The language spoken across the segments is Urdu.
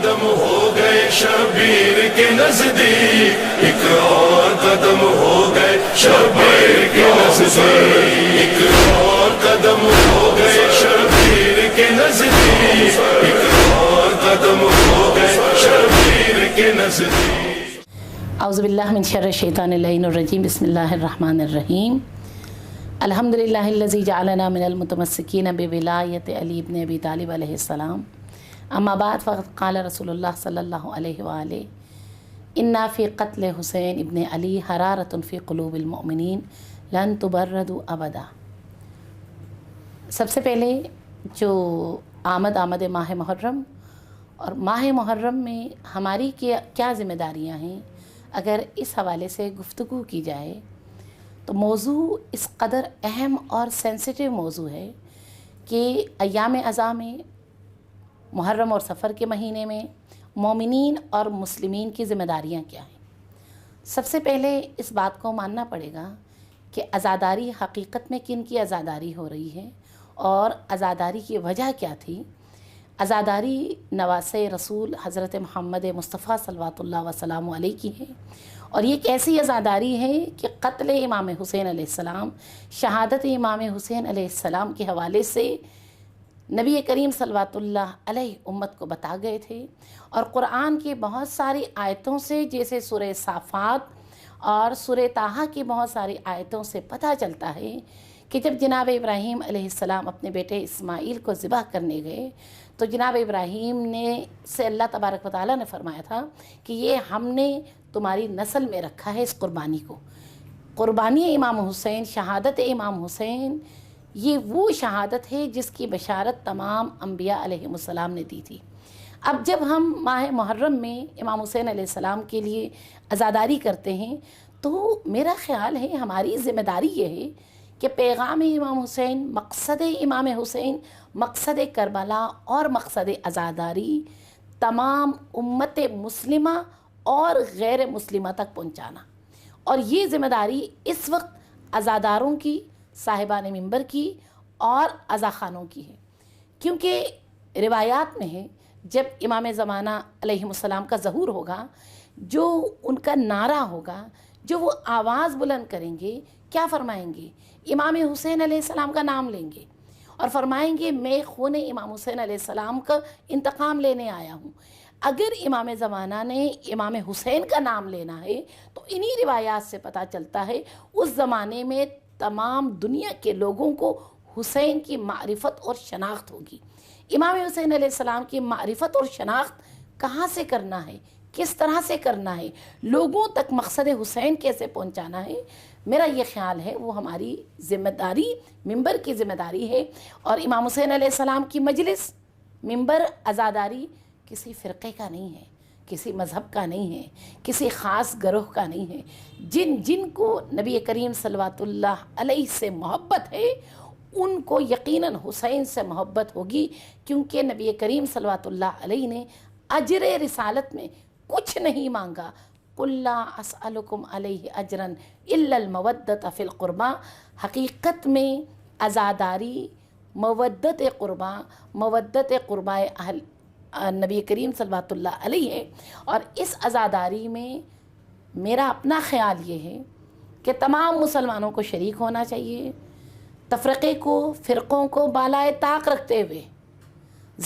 قدم ہو گئے شبیر کے نزدیک، ایک اور قدم ہو گئے شبیر کے نزدیک، ایک اور قدم ہو گئے شبیر کے نزدیک، ایک اور قدم ہو گئے شبیر کے نزدیک۔ اعوذ باللہ من شر الشیطان اللعین الرجیم، بسم اللہ الرحمن الرحیم۔ الحمدللہ الذی جعلنا من المتمسکین بولایت علی ابن ابی طالب علیہ السلام، اما بعد فقد قال رسول اللہ صلی اللہ علیہ وآلہ انا فی قتل حسین ابن علی حرارۃ فی قلوب المؤمنین لن تبردوا ابدا۔ سب سے پہلے جو آمد ماہ محرم، اور ماہ محرم میں ہماری کیا ذمہ داریاں ہیں، اگر اس حوالے سے گفتگو کی جائے تو موضوع اس قدر اہم اور سینسیٹیو موضوع ہے کہ ایام اذا میں، محرم اور صفر کے مہینے میں مومنین اور مسلمین کی ذمہ داریاں کیا ہیں۔ سب سے پہلے اس بات کو ماننا پڑے گا کہ عزاداری حقیقت میں کن کی عزاداری ہو رہی ہے اور عزاداری کی وجہ کیا تھی۔ عزاداری نواسۂ رسول حضرت محمد مصطفیٰ صلوات اللہ وسلام علیہ کی ہے، اور یہ ایک ایسی عزاداری ہے کہ قتل امام حسین علیہ السلام، شہادت امام حسین علیہ السلام کے حوالے سے نبی کریم صلوات اللہ علیہ امت کو بتا گئے تھے، اور قرآن کی بہت ساری آیتوں سے، جیسے سورہ صافات اور سورہ طٰہٰ کی بہت ساری آیتوں سے پتہ چلتا ہے کہ جب جناب ابراہیم علیہ السلام اپنے بیٹے اسماعیل کو ذبح کرنے گئے تو جناب ابراہیم سے اللہ تبارک و تعالیٰ نے فرمایا تھا کہ یہ ہم نے تمہاری نسل میں رکھا ہے اس قربانی کو۔ قربانی امام حسین، شہادت امام حسین، یہ وہ شہادت ہے جس کی بشارت تمام انبیاء علیہ السلام نے دی تھی۔ اب جب ہم ماہ محرم میں امام حسین علیہ السلام کے لیے عزاداری کرتے ہیں تو میرا خیال ہے ہماری ذمہ داری یہ ہے کہ پیغام امام حسین، مقصد امام حسین، مقصد کربلا اور مقصد عزاداری تمام امت مسلمہ اور غیر مسلمہ تک پہنچانا، اور یہ ذمہ داری اس وقت عزاداروں کی، صاحبان منبر کی اور عزاخانوں کی ہے، کیونکہ روایات میں ہے جب امام زمانہ علیہ السلام کا ظہور ہوگا، جو ان کا نعرہ ہوگا، جو وہ آواز بلند کریں گے، کیا فرمائیں گے؟ امام حسین علیہ السلام کا نام لیں گے اور فرمائیں گے میں خون امام حسین علیہ السلام کا انتقام لینے آیا ہوں۔ اگر امام زمانہ نے امام حسین کا نام لینا ہے تو انہی روایات سے پتہ چلتا ہے اس زمانے میں تمام دنیا کے لوگوں کو حسین کی معرفت اور شناخت ہوگی۔ امام حسین علیہ السلام کی معرفت اور شناخت کہاں سے کرنا ہے، کس طرح سے کرنا ہے، لوگوں تک مقصد حسین کیسے پہنچانا ہے، میرا یہ خیال ہے وہ ہماری ذمہ داری، منبر کی ذمہ داری ہے۔ اور امام حسین علیہ السلام کی مجلس، منبر، عزاداری کسی فرقے کا نہیں ہے، کسی مذہب کا نہیں ہے، کسی خاص گروہ کا نہیں ہے۔ جن کو نبی کریم صلوات اللہ علیہ سے محبت ہے ان کو یقیناً حسین سے محبت ہوگی، کیونکہ نبی کریم صلوات اللہ علیہ نے اجر رسالت میں کچھ نہیں مانگا۔ قُلْ لَا أَسْأَلُكُمْ عَلَيْهِ أَجْرًا إِلَّا الْمَوَدَّةَ فِي الْقُرْبَى، حقیقت میں عزاداری مودت قربہ اہل نبی کریم صلوات اللہ علیہ ہے، اور اس عزاداری میں میرا اپنا خیال یہ ہے کہ تمام مسلمانوں کو شریک ہونا چاہیے، تفرقے کو، فرقوں کو بالائے طاق رکھتے ہوئے۔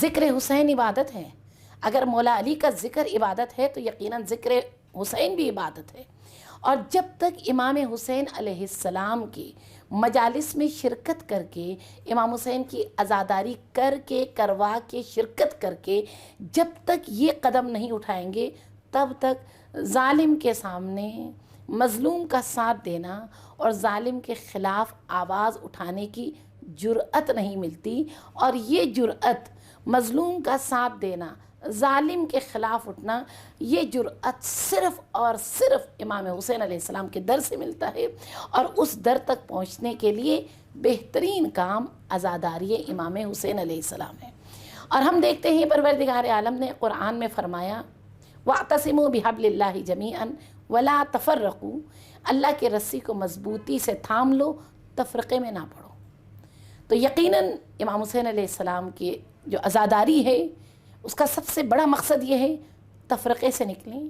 ذکر حسین عبادت ہے، اگر مولا علی کا ذکر عبادت ہے تو یقیناً ذکر حسین بھی عبادت ہے، اور جب تک امام حسین علیہ السلام کی مجالس میں شرکت کر کے، امام حسین کی عزاداری کروا کے شرکت کر کے جب تک یہ قدم نہیں اٹھائیں گے، تب تک ظالم کے سامنے مظلوم کا ساتھ دینا اور ظالم کے خلاف آواز اٹھانے کی جرأت نہیں ملتی، اور یہ جرأت، مظلوم کا ساتھ دینا، ظالم کے خلاف اٹھنا، یہ جرأت صرف اور صرف امام حسین علیہ السلام کے در سے ملتا ہے، اور اس در تک پہنچنے کے لیے بہترین کام عزاداری امام حسین علیہ السلام ہے۔ اور ہم دیکھتے ہیں پروردگار عالم نے قرآن میں فرمایا وَاعْتَصِمُوا بِحَبْلِ اللَّهِ جَمِيعًا وَلَا تَفَرَّقُوا، اللہ کے رسی کو مضبوطی سے تھام لو، تفرقے میں نہ پڑو۔ تو یقیناً امام حسین علیہ السلام کی جو عزاداری ہے اس کا سب سے بڑا مقصد یہ ہے تفرقے سے نکلیں،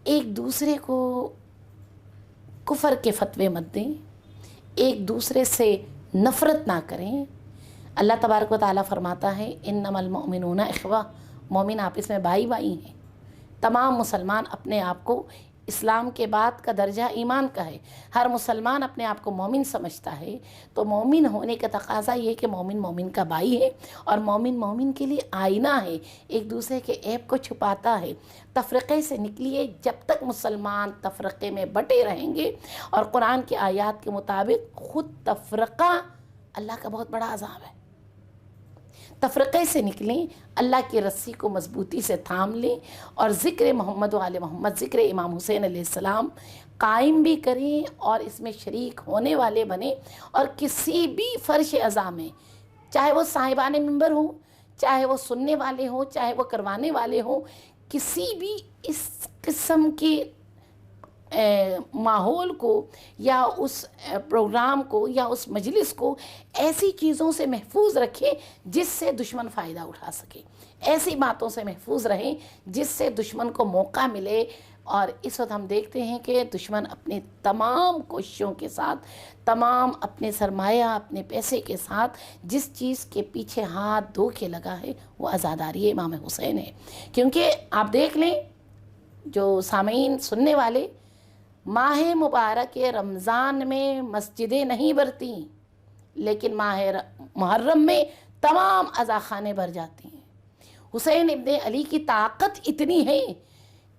ایک دوسرے کو کفر کے فتوے مت دیں، ایک دوسرے سے نفرت نہ کریں۔ اللہ تبارک و تعالیٰ فرماتا ہے انما المؤمنون اخوہ، مومن آپس میں بھائی بھائی ہیں۔ تمام مسلمان اپنے آپ کو اسلام کے بعد کا درجہ ایمان کا ہے، ہر مسلمان اپنے آپ کو مومن سمجھتا ہے، تو مومن ہونے کا تقاضا یہ کہ مومن مومن کا بھائی ہے، اور مومن مومن کے لیے آئینہ ہے، ایک دوسرے کے عیب کو چھپاتا ہے۔ تفرقے سے نکلیے، جب تک مسلمان تفرقے میں بٹے رہیں گے، اور قرآن کی آیات کے مطابق خود تفرقہ اللہ کا بہت بڑا عذاب ہے۔ تفرقے سے نکلیں، اللہ کی رسی کو مضبوطی سے تھام لیں، اور ذکر محمد و آل محمد، ذکر امام حسین علیہ السلام قائم بھی کریں اور اس میں شریک ہونے والے بنیں، اور کسی بھی فرش عزا میں، چاہے وہ صاحبان منبر ہوں، چاہے وہ سننے والے ہوں، چاہے وہ کروانے والے ہوں، کسی بھی اس قسم کی ماحول کو یا اس پروگرام کو یا اس مجلس کو ایسی چیزوں سے محفوظ رکھیں جس سے دشمن فائدہ اٹھا سکے، ایسی باتوں سے محفوظ رہیں جس سے دشمن کو موقع ملے۔ اور اس وقت ہم دیکھتے ہیں کہ دشمن اپنے تمام کوششوں کے ساتھ، تمام اپنے سرمایہ، اپنے پیسے کے ساتھ جس چیز کے پیچھے ہاتھ دھو کے لگا ہے وہ عزاداری امام حسین ہے۔ کیونکہ آپ دیکھ لیں، جو سامعین سننے والے، ماہ مبارک رمضان میں مسجدیں نہیں بھرتی، لیکن ماہ محرم میں تمام عزاخانے بھر جاتی ہیں۔ حسین ابن علی کی طاقت اتنی ہے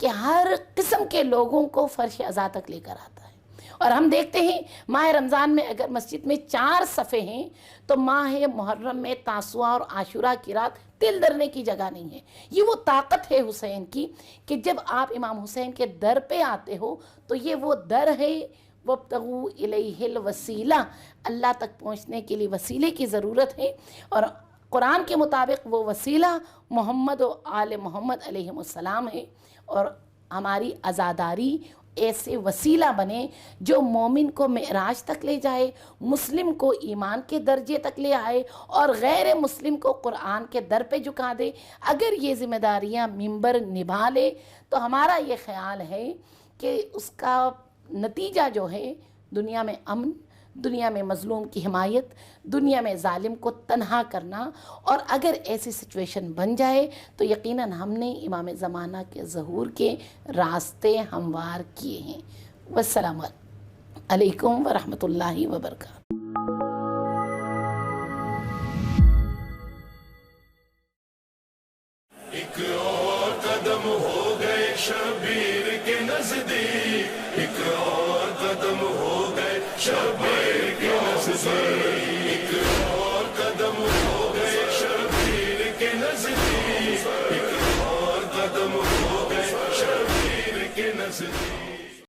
کہ ہر قسم کے لوگوں کو فرش عزا تک لے کر آتا ہے۔ اور ہم دیکھتے ہیں ماہ رمضان میں اگر مسجد میں 4 صفیں ہیں تو ماہ محرم میں تاسوعہ اور عاشورہ کی رات دل دھرنے کی جگہ نہیں ہے۔ یہ وہ طاقت ہے حسین کی کہ جب آپ امام حسین کے در پہ آتے ہو تو یہ وہ در ہے، وَابْتَغُوا إِلَيْهِ الْوَسِيلَةَ، اللہ تک پہنچنے کے لیے وسیلے کی ضرورت ہے، اور قرآن کے مطابق وہ وسیلہ محمد و آل محمد علیہ السلام ہے۔ اور ہماری عزاداری ایسے وسیلہ بنے جو مومن کو معراج تک لے جائے، مسلم کو ایمان کے درجے تک لے آئے، اور غیر مسلم کو قرآن کے در پہ جھکا دے۔ اگر یہ ذمہ داریاں ممبر نبھا لے تو ہمارا یہ خیال ہے کہ اس کا نتیجہ جو ہے دنیا میں امن، دنیا میں مظلوم کی حمایت، دنیا میں ظالم کو تنہا کرنا۔ اور اگر ایسی سچویشن بن جائے تو یقیناً ہم نے امام زمانہ کے ظہور کے راستے ہموار کیے ہیں۔ والسلام علیکم ورحمۃ اللہ وبرکاتہ۔ ایک اور قدم ہو گئے شبیر کے نزدیک، ایک اور قدم ہو گئے شبیر کے نزدیک، ایک اور قدم ہو گئے شبیر کے نزدیک، ایک اور قدم ہو گئے شبیر کے نزدیک۔